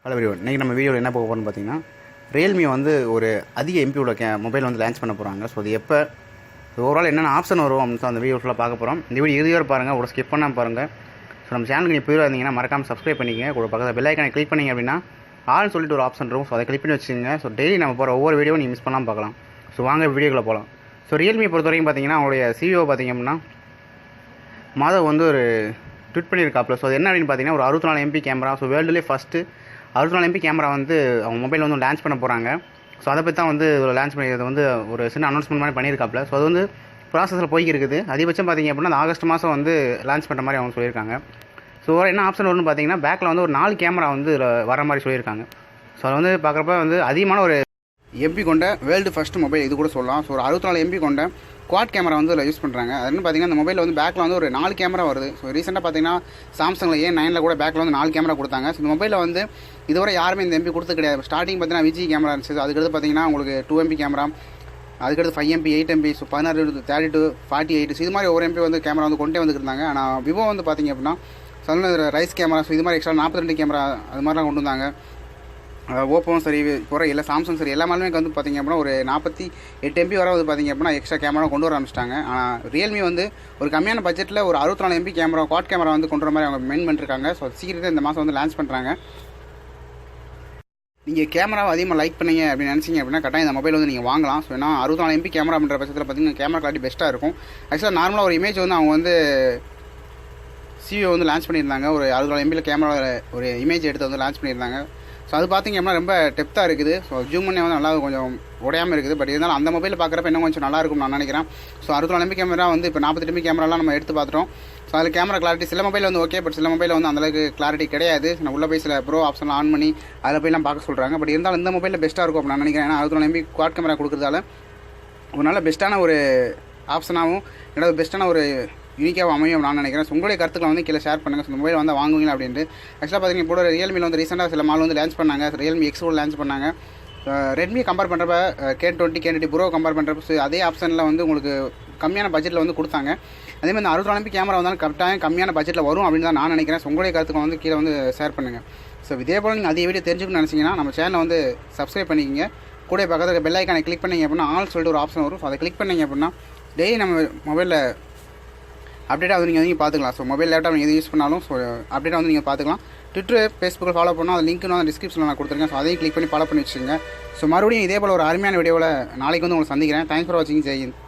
Hello everyone, இன்றைக்கி நம்ம வீடியோவில் என்ன பார்க்க போகிறோம்னு பார்த்தீங்கன்னா, ரியல்மி வந்து ஒரு அதிக எம்பி உள்ள மொபைல் வந்து லான்ச் பண்ண போகிறாங்க. ஸோ அது எப்போ ஓவரால் என்னென்ன ஆப்ஷன் வரும் அப்படின்னு அந்த வீடியோ ஃபுல்லாக பார்க்க போகிறோம். இந்த வீடியோ இறுதி வரை பாருங்கள், ஒரு ஸ்கிப் பண்ணாமல் பாருங்கள். ஸோ நம்ம சேனலுக்கு நீங்கள் போய் இருந்தீங்கன்னா மறக்காமல் சப்ஸ்கிரைப் பண்ணிக்கங்க. கூட பக்கத்தில் பெல் ஐக்கானை கிளிக் பண்ணிங்க அப்படின்னா ஆல்னு சொல்லிட்டு ஒரு ஆப்ஷன் இருக்கும். ஸோ அதை கிளிக் பண்ணி வச்சுக்கோங்க. ஸோ டெய்லி நம்ம போகிற ஒவ்வொரு வீடியோவும் நீங்கள் மிஸ் பண்ணாமல் பார்க்கலாம். ஸோ வாங்க வீடியோக்குள்ளே போகலாம். ஸோ ரியல்மி பொறுத்த வரைக்கும் பார்த்தீங்கன்னா, அவங்களுடைய சிஇஓ பார்த்திங்க அப்படின்னா மாதவ் வந்து ஒரு ட்விட் பண்ணியிருக்காப்புல. ஸோ அது என்ன அப்படின்னு பார்த்தீங்கன்னா, ஒரு 64 MP கேமரா. ஸோ வேர்ல்டுலேயே ஃபஸ்ட்டு 64 MP கேமரா வந்து அவங்க மொபைல் வந்து லான்ச் பண்ண போகிறாங்க. ஸோ அதை பற்றி தான் வந்து லான்ச் பண்ணிக்கிறது வந்து ஒரு சின்ன அனௌன்ஸ்மெண்ட் மாதிரி பண்ணியிருக்காப்புல. ஸோ அது வந்து ப்ராசஸில் போய்க்கு இருக்குது. அதிகபட்சம் பார்த்திங்க அப்படின்னா அந்த ஆகஸ்ட் மாதம் வந்து லான்ச் பண்ணுற மாதிரி அவங்க சொல்லியிருக்காங்க. ஸோ என்ன ஆப்ஷன் வரும்னு பார்த்தீங்கன்னா, பேக்கில் வந்து ஒரு 4 கேமரா வந்து வர மாதிரி சொல்லியிருக்காங்க. ஸோ அதை வந்து பார்க்குறப்ப வந்து அதிகமான ஒரு எம்பி கொண்ட வேர்ல்டு ஃபஸ்ட் மொபைல் இது கூட சொல்லலாம். ஸோ ஒரு 64 MP கொண்ட குவாட் கேமரா வந்து அதில் யூஸ் பண்ணுறாங்க. அது என்ன பார்த்தீங்கன்னா, அந்த மொபைலில் வந்து பேக்கில் வந்து ஒரு 4 கேமரா வருது. ஸோ ரீசெண்டாக பார்த்தீங்கன்னா சாம்சங்கில் A9 கூட பேக்கில் வந்து 4 கேமரா கொடுத்தாங்க. ஸோ இந்த மொபைலில் வந்து இதுவரை யாருமே இந்த எம்பி கொடுத்து கிடையாது. ஸ்டார்டிங் பார்த்தீங்கன்னா விஜி கேமரா இருந்துச்சு. அதுக்கடுத்து பார்த்தீங்கன்னா உங்களுக்கு 2 MP கேமரா, அதுக்கடுத்து 5 MP, 8 MP, ஸோ 16, 32, 48, ஸோ இது மாதிரி ஒவ்வொரு MP வந்து கேமரா வந்து கொண்டே வந்துருந்தாங்க. ஆனால் விவோ வந்து பார்த்திங்க அப்படின்னா ரைஸ் கேமரா, ஸோ இது மாதிரி எக்ஸ்ட்ரா 42 கேமரா அது மாதிரிலாம் கொண்டு வந்தாங்க. ஓப்போவும் சரி போகிற இல்லை சாம்சங் சரி எல்லா மாதிரிமே வந்து பார்த்திங்க அப்படின்னா ஒரு 48 MP வரை வந்து பார்த்திங்க அப்படின்னா எக்ஸ்ட்ரா கேமரா கொண்டு வர ஆரம்பிச்சிட்டாங்க. ஆனால் ரியல்மி வந்து ஒரு கம்மியான பட்ஜெட்டில் ஒரு 64 MP கேமரா குவாட் கேமரா வந்து கொண்டு வர மாதிரி அவங்க மெயின் பண்ணிருக்காங்க. ஸோ சீக்கிரத்தில் இந்த மாதம் வந்து லான்ச் பண்ணுறாங்க. நீங்கள் கேமராவை அதிகமாக லைக் பண்ணீங்க அப்படின்னு நினச்சிங்க அப்படின்னா கட்டாயம் இந்த மொபைல் வந்து நீங்கள் வாங்கலாம். ஸோ ஏன்னா 64 MP கேமரா பண்ணுற பட்சத்தில் பார்த்திங்கன்னா கேமரா குவாலிட்டி பெஸ்ட்டாக இருக்கும். ஆக்சுவலாக நார்மலாக ஒரு இமேஜ் வந்து அவங்க வந்து சிஇஓ வந்து லான்ச் பண்ணியிருந்தாங்க. ஒரு 64 MB கேமரா ஒரு இமேஜ் எடுத்து வந்து லான்ச் பண்ணியிருந்தாங்க. ஸோ அது பார்த்திங்க அப்படின்னா ரொம்ப டெப்த்தாக இருக்குது. ஸோ ஜூம் பண்ணே வந்து நல்லா கொஞ்சம் உடையாமல் இருக்குது. பட் இருந்தாலும் அந்த மொபைலில் பார்க்குறப்ப இன்னும் கொஞ்சம் நல்லாயிருக்கும் நான் நினைக்கிறேன். ஸோ 64 MP கேமரா வந்து இப்போ 48 MP கேமராலாம் நம்ம எடுத்து பார்த்துட்டோம். ஸோ அதில் கேமரா கிளாரிட்டி சில மொபைல் வந்து ஓகே, பட் சில மொபைலில் வந்து அந்தளவுக்கு கிளாரிட்டி கிடையாது. நான் உள்ள போய் சில ப்ரோ ஆப்ஷன்லாம் ஆன் பண்ணி அதில் போய்லாம் பார்க்க சொல்கிறாங்க. பட் இருந்தாலும் இந்த மொபைலில் பெஸ்ட்டாக இருக்கும் அப்படின்னு நான் நினைக்கிறேன். ஏன்னா 64 MB குவாட் கேமரா கொடுக்குறதால ஒரு நல்ல பெஸ்ட்டான ஒரு ஆப்ஷனாகவும் என்னோட பெஸ்ட்டான ஒரு யூனிக்காக அமையும் நான் நினைக்கிறேன். ஸோ உங்களுடைய கருத்துக்களை வந்து கீழே ஷேர் பண்ணுங்கள். ஸோ மொபைல் வந்து வாங்குவீங்களா அப்படின்ட்டு. ஆக்சுவலாக பார்த்தீங்கன்னா இப்போ ரியல்மியில் வந்து ரீசெண்டாக சில மால் வந்து லான்ச் பண்ணாங்க. ரியல்மி எக்ஸ் கூட லான்ச் பண்ணாங்க. ரெட்மி கம்பேர் பண்ணுறப்ப K20, K20 ப்ரோ கம்பேர் பண்ணுறப்ப ஸோ அதே ஆப்ஷனில் வந்து உங்களுக்கு கம்மியான பட்ஜெட்டில் வந்து கொடுத்தாங்க. அதேமாதிரி இந்த 64 MP கேமரா வந்தாலும் கரெக்டாக கம்மியான பட்ஜெட்டில் வரும் அப்படின்னு தான் நான் நினைக்கிறேன். ஸோ உங்களுடைய கருத்துக்களை வந்து கீழே வந்து ஷேர் பண்ணுங்கள். ஸோ இதே போல் நீங்கள் அதே வீடியோ தெரிஞ்சுக்கணும்னு நினச்சிங்கன்னா நம்ம சேனலை வந்து சப்ஸ்கிரைப் பண்ணிக்கோங்க. கூட பக்கத்தில் பெல் ஐக்கானை கிளிக் பண்ணிங்க அப்படின்னா ஆல் சொல்லிட்டு ஒரு ஆப்ஷன் வரும். ஸோ அதை கிளிக் பண்ணிங்க அப்படின்னா டெய்லி நம்ம மொபைலில் அப்டேட்டாக வந்து நீங்கள் பார்த்துக்கலாம். ஸோ மொபைல் லேப்டாப் நீங்கள் எது யூஸ் பண்ணாலும் ஸோ அப்டேட்டாக வந்து நீங்கள் பார்த்துக்கலாம். ட்விட்டர், ஃபேஸ்புக்கில் ஃபாலோ பண்ணால் அது லிங்க் நான் டிஸ்கிரிப்ஷனில் நான் கொடுத்துருக்கேன். ஸோ அதையும் கிளிக் பண்ணி ஃபாலோ பண்ணி வச்சுக்கோங்க. ஸோ மறுபடியும் இதே போல் ஒரு அருமையான வீடியோவில் நாளைக்கு வந்து உங்களை சந்திக்கிறேன். தேங்க்ஸ் ஃபார் வாட்சிங். ஜெய் ஹிந்த்.